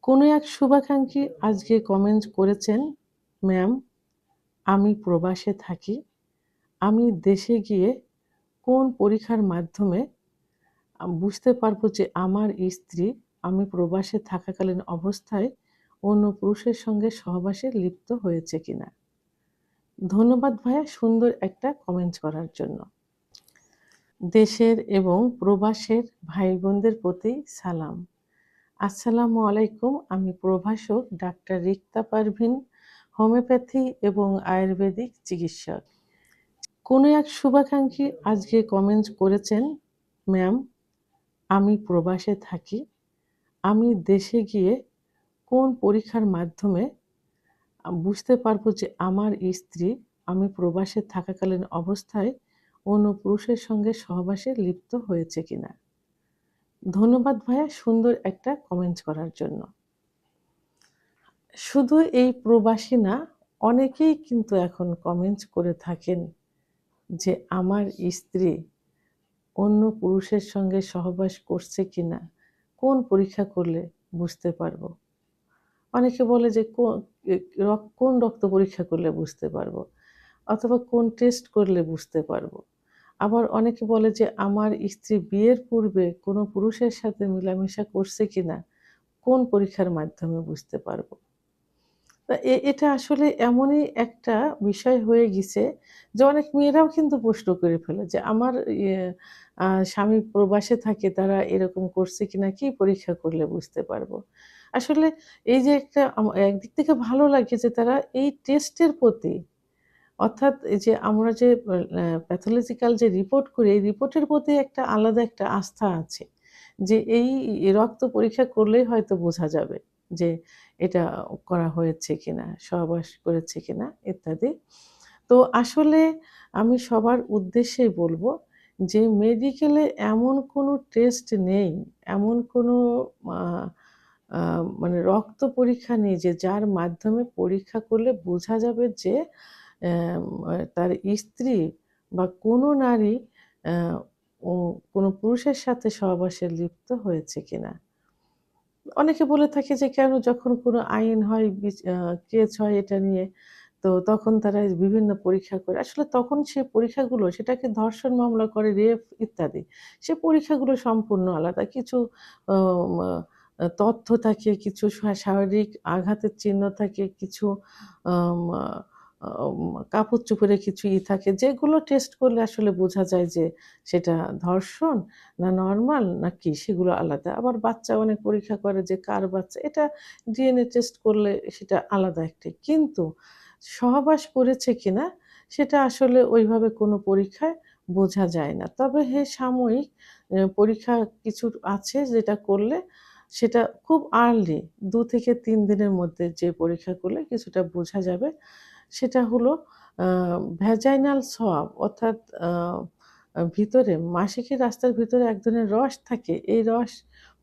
কোনো এক শুভাকাঙ্ক্ষী আজকে কমেন্ট করেছেন, ম্যাম, আমি প্রবাসে থাকি। আমি দেশে গিয়ে কোন পরীক্ষার মাধ্যমে বুঝতে পারবো যে আমার স্ত্রী আমি প্রবাসে থাকাকালীন অবস্থায় অন্য পুরুষের সঙ্গে সহবাসে লিপ্ত হয়েছে কিনা। ধন্যবাদ ভাইয়া সুন্দর একটা কমেন্ট করার জন্য। দেশের এবং প্রবাসের ভাই বোনদের প্রতি সালাম। আসসালামু আলাইকুম। আমি প্রভাষক ডাক্তার রিক্তা পারভীন, হোমিওপ্যাথি এবং আয়ুর্বেদিক চিকিৎসক। কোনো এক শুভাকাঙ্ক্ষী আজকে কমেন্ট করেছেন, ম্যাম, আমি প্রবাসে থাকি। আমি দেশে গিয়ে কোন পরীক্ষার মাধ্যমে বুঝতে পারবো যে আমার স্ত্রী আমি প্রবাসে থাকাকালীন অবস্থায় অন্য পুরুষের সঙ্গে সহবাসে লিপ্ত হয়েছে কিনা। ধন্যবাদ ভাইয়া সুন্দর একটা কমেন্ট করার জন্য। শুধু এই প্রবাসী না, অনেকেই কিন্তু এখন কমেন্ট করে থাকেন যে আমার স্ত্রী অন্য পুরুষের সঙ্গে সহবাস করছে কিনা, কোন পরীক্ষা করলে বুঝতে পারবো। অনেকে বলে যে কোন রক্ত পরীক্ষা করলে বুঝতে পারবো, অথবা কোন টেস্ট করলে বুঝতে পারবো। আবার অনেকে বলে যে আমার স্ত্রী বিয়ের পূর্বে কোনো পুরুষের সাথে মেলামেশা করছে কিনা, কোন পরীক্ষার মাধ্যমে বুঝতে পারবো। এটা আসলে এমনই একটা বিষয় হয়ে গেছে যে অনেক মেয়েরাও কিন্তু প্রশ্ন করে ফেলে যে আমার ইয়ে স্বামী প্রবাসে থাকে, তারা এরকম করছে কিনা, কি পরীক্ষা করলে বুঝতে পারবো। আসলে এই যে একটা একদিক থেকে ভালো লাগে যে তারা এই টেস্টের প্রতি, অর্থাৎ এই যে আমরা যে প্যাথোলজিক্যাল যে রিপোর্ট করি, এই রিপোর্টের প্রতি একটা আলাদা একটা আস্থা আছে। যে এই রক্ত পরীক্ষা করলেই হয়তো বোঝা যাবে যে এটা করা হয়েছে কিনা, সহবাস করেছে কিনা ইত্যাদি। তো আসলে আমি সবার উদ্দেশ্যেই বলবো যে মেডিকেলে এমন কোনো টেস্ট নেই, এমন কোনো আ আ মানে রক্ত পরীক্ষা নেই যে যার মাধ্যমে পরীক্ষা করলে বোঝা যাবে যে তার স্ত্রী বা কোনো নারী অ্যা ও কোনো পুরুষের সাথে সহবাসে লিপ্ত হয়েছে কিনা। অনেকে বলে থাকে যে কেন যখন কোনো আইন হয়, কেস হয় এটা নিয়ে, তো তখন তারা বিভিন্ন পরীক্ষা করে। আসলে তখন সে পরীক্ষাগুলো সেটাকে ধর্ষণ মামলা করে, রেপ ইত্যাদি। সে পরীক্ষাগুলো সম্পূর্ণ আলাদা। কিছু আম তথ্য থাকে, কিছু শারীরিক আঘাতের চিহ্ন থাকে, কিছু আম কাপড়-চোপড়ের কিছু থাকে, যেগুলো টেস্ট করলে আসলে বোঝা যায় যে সেটা ধর্ষণ না নরমাল না কি, সেগুলো আলাদা। আবার বাচ্চা অনেক পরীক্ষা করে যে কার বাচ্চা, এটা ডিএনএ টেস্ট করলে সেটা আলাদা একটি। কিন্তু সহবাস করেছে কিনা সেটা আসলে ওইভাবে কোনো পরীক্ষায় বোঝা যায় না। তবে সাময়িক পরীক্ষা কিছু আছে যেটা করলে সেটা খুব আর্লি ২ থেকে ৩ দিনের মধ্যে যে পরীক্ষা করলে কিছুটা বোঝা যাবে। সেটা হলো আ ভ্যাজাইনাল সোয়াব, অর্থাৎ আ আ ভিতরে মাসিকের রাস্তার ভিতরে এক ধরনের রস থাকে। এই রস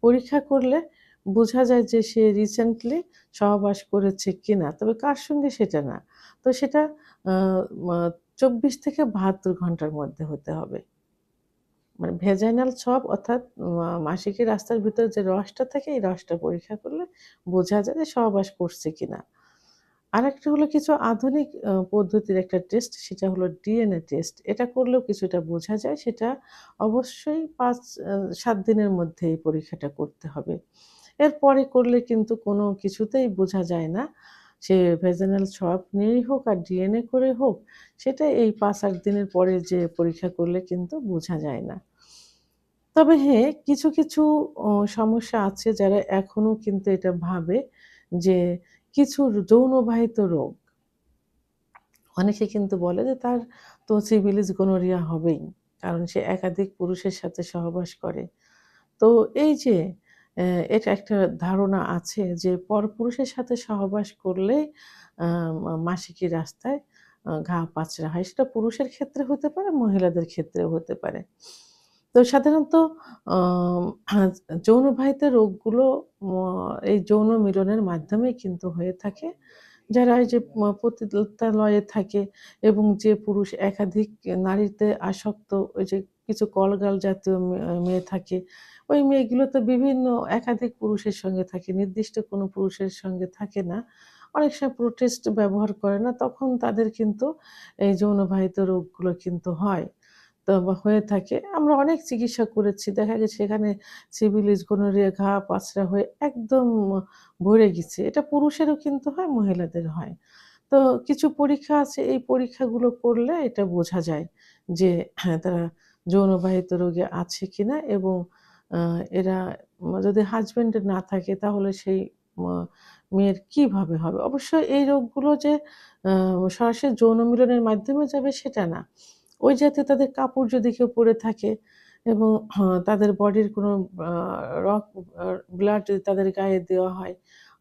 পরীক্ষা করলে বোঝা যায় যে সে রিসেন্টলি সহবাস করেছে কিনা। তবে কার সঙ্গে সেটা না। তো সেটা আ মা ২৪ থেকে ৭২ ঘন্টার মধ্যে হতে হবে। মানে ভেজাইনাল সোয়াব, অর্থাৎ মাসিকের রাস্তার ভিতরে যে রসটা থাকে, এই রসটা পরীক্ষা করলে বোঝা যায় যে সহবাস করছে কিনা। আরেকটা হলো কিছু আধুনিক পদ্ধতির একটা টেস্ট, সেটা হলো ডিএনএ টেস্ট। এটা করলেও কিছুটা বোঝা যায়। সেটা অবশ্যই ৭ দিনের মধ্যে এই পরীক্ষাটা করতে হবে। এরপরে করলে কিন্তু কোনো কিছুতেই বোঝা যায় না। সে ভেজাইনাল সোয়াব নিয়েই হোক আর ডিএনএ করে হোক, সেটা এই ৫-৮ দিনের পরে যে পরীক্ষা করলে কিন্তু বোঝা যায় না। তবে কিছু সমস্যা আছে যারা এখনো কিন্তু এটা ভাবে যে কিছু যৌনবাহিত রোগ, অনেকে কিন্তু বলে যে তার তো সিফিলিস গনোরিয়া হবেই। কারণ সে একাধিক পুরুষের সাথে সহবাস করে। তো এই যে এটা একটা ধারণা আছে যে পরপুরুষের সাথে সহবাস করলেই আ মাসিকের রাস্তায় ঘা পাচড়া হয়। সেটা পুরুষের ক্ষেত্রে হতে পারে, মহিলাদের ক্ষেত্রেও হতে পারে। তো সাধারণত আম যৌনবাহিত রোগগুলো ম এই যৌন মিলনের মাধ্যমেই কিন্তু হয়ে থাকে। যারা এই যে পতিতালয়ে থাকে এবং যে পুরুষ একাধিক নারীতে আসক্ত, ওই যে কিছু কলগাল জাতীয় মেয়ে থাকে, ওই মেয়েগুলো তো বিভিন্ন একাধিক পুরুষের সঙ্গে থাকে। নির্দিষ্ট কোনো পুরুষের সঙ্গে থাকে না। অনেক সময় প্রোটেস্ট ব্যবহার করে না। তখন তাদের কিন্তু এই যৌনবাহিত রোগগুলো কিন্তু হয়। তো বা হয়ে থাকে। আমরা অনেক চিকিৎসা করেছি। দেখা গেছে এখানে সিফিলিস, গনোরিয়া, ঘা-পাছরা হয়ে একদম ভরে গেছে। এটা পুরুষেরও কিন্তু হয়, মহিলাদের হয়। তো কিছু পরীক্ষা আছে, এই পরীক্ষাগুলো করলে এটা বোঝা যায় যে হ্যাঁ, তারা যৌনবাহিত রোগে আছে কিনা এবং আ এরা যদি হাসব্যান্ড না থাকে তাহলে সেই ম মেয়ের কিভাবে হবে? অবশ্য এই রোগগুলো যে আ সরাসরি যৌন মিলনের মাধ্যমে যাবে সেটা না। ওই জাতীয় তাদের কাপড় যদি কেউ পরে থাকে এবং তাদের বডির কোনো আ রক আ ব্লাড যদি তাদের গায়ে দেওয়া হয়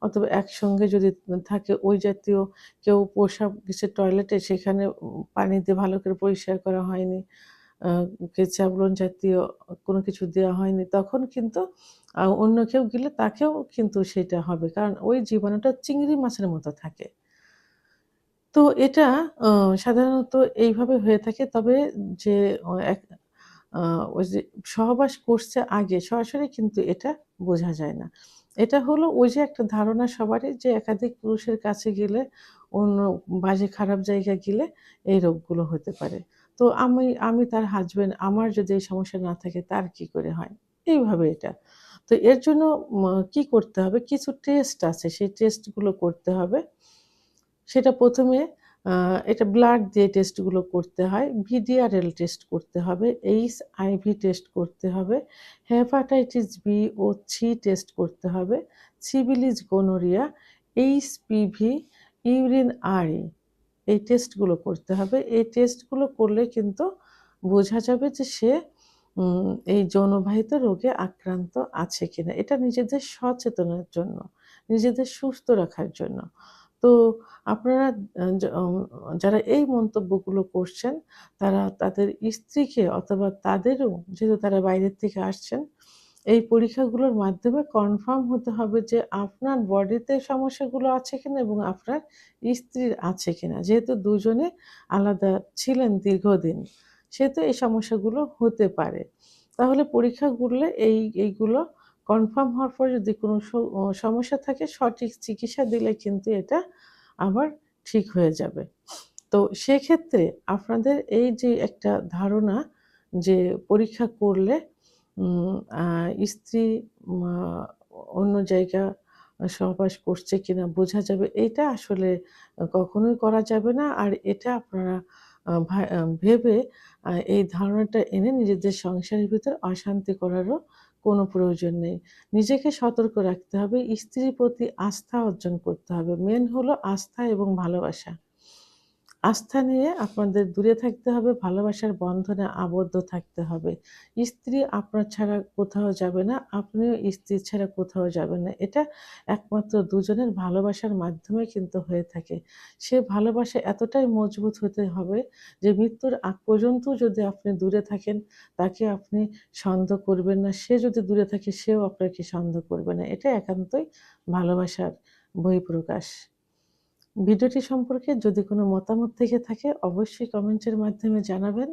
অথবা একসঙ্গে যদি থাকে ওই জাতীয় কেউ প্রসাব গেছে টয়লেটে সেখানে পানি দিয়ে ভালো করে পরিষ্কার করা হয়নি। আ সাবলন জাতীয় কোনো কিছু দেওয়া হয়নি। তখন কিন্তু অন্য কেউ গেলে তাকেও কিন্তু সেটা হবে। কারণ ওই জীবাণুটা চিংড়ি মাছের মতো থাকে। তো এটা আ সাধারণত এইভাবে হয়ে থাকে। তবে যে এক আ ওই যে সহবাস করছে আগে সরাসরি কিন্তু এটা বোঝা যায় না। এটা হলো ওই যে একটা ধারণা সবারই যে একাধিক পুরুষের কাছে গেলে অন্য বাজে খারাপ জায়গায় গেলে এই রোগগুলো হতে পারে। তো আমি তার হাসব্যান্ড আমার যদি এই সমস্যা না থাকে তার কি করে হয়? এইভাবে এটা। তো এর জন্য কি করতে হবে? কিছু টেস্ট আছে সেই টেস্টগুলো করতে হবে। সেটা ১ম এ এটা ব্লাড দিয়ে টেস্টগুলো করতে হয়। ভিডিআরএল টেস্ট করতে হবে, এইচআইভি টেস্ট করতে হবে, হেপাটাইটিস বি ও সি টেস্ট করতে হবে, সিফিলিস, গনোরিয়া, এইচপিভি, ইউরিন আরই এই টেস্টগুলো করতে হবে। এই টেস্টগুলো করলে কিন্তু বোঝা যাবে যে সে এই যৌনবাহিত রোগে আক্রান্ত আছে কিনা। এটা নিজেদের সচেতনের জন্য, নিজেদের সুস্থ রাখার জন্য। তো আপনারা যারা এই মন্তব্যগুলো করছেন, তারা তাদের স্ত্রীকে অথবা তাদেরও যেহেতু তারা বাইরের থেকে আসছেন, এই পরীক্ষাগুলোর মাধ্যমে কনফার্ম হতে হবে যে আপনার বডিতে সমস্যাগুলো আছে কিনা এবং আপনার স্ত্রীর আছে কিনা। যেহেতু দুজনে আলাদা ছিলেন দীর্ঘদিন, সেহেতু এই সমস্যাগুলো হতে পারে। তাহলে পরীক্ষা করলে এইগুলো কনফার্ম হওয়ার পরে যদি কোনো সমস্যা থাকে সঠিক চিকিৎসা দিলে কিন্তু এটা আবার ঠিক হয়ে যাবে। তো সেক্ষেত্রে আপনাদের এই যে একটা ধারণা যে পরীক্ষা করলে উম আ স্ত্রী মা অন্য জায়গা সহবাস করছে কিনা বোঝা যাবে। এইটা আসলে কখনোই করা যাবে না। আর এটা আপনারা ভেবে এই ধারণাটা এনে নিজেদের সংসারের ভিতর অশান্তি করারও কোনো প্রয়োজন নেই। নিজেকে সতর্ক রাখতে হবে, স্ত্রীর প্রতি আস্থা অর্জন করতে হবে। মেইন হলো আস্থা এবং ভালোবাসা। আস্থা নিয়ে আপনাদের দূরে থাকতে হবে, ভালোবাসার বন্ধনে আবদ্ধ থাকতে হবে। স্ত্রী আপনার ছাড়া কোথাও যাবে না, আপনিও স্ত্রী ছাড়া কোথাও যাবেন না। এটা একমাত্র দুজনের ভালোবাসার মাধ্যমে কিন্তু হয়ে থাকে। সে ভালোবাসা এতটাই মজবুত হতে হবে যে মৃত্যুর আগ পর্যন্ত যদি আপনি দূরে থাকেন, তাকে আপনি সন্দেহ করবেন না। সে যদি দূরে থাকে সেও আপনাকে সন্দেহ করবে না। এটা একান্তই ভালোবাসার বহিঃপ্রকাশ। ভিডিওটি সম্পর্কে যদি কোনো মতামত থেকে থাকে অবশ্যই কমেন্টের মাধ্যমে জানাবেন।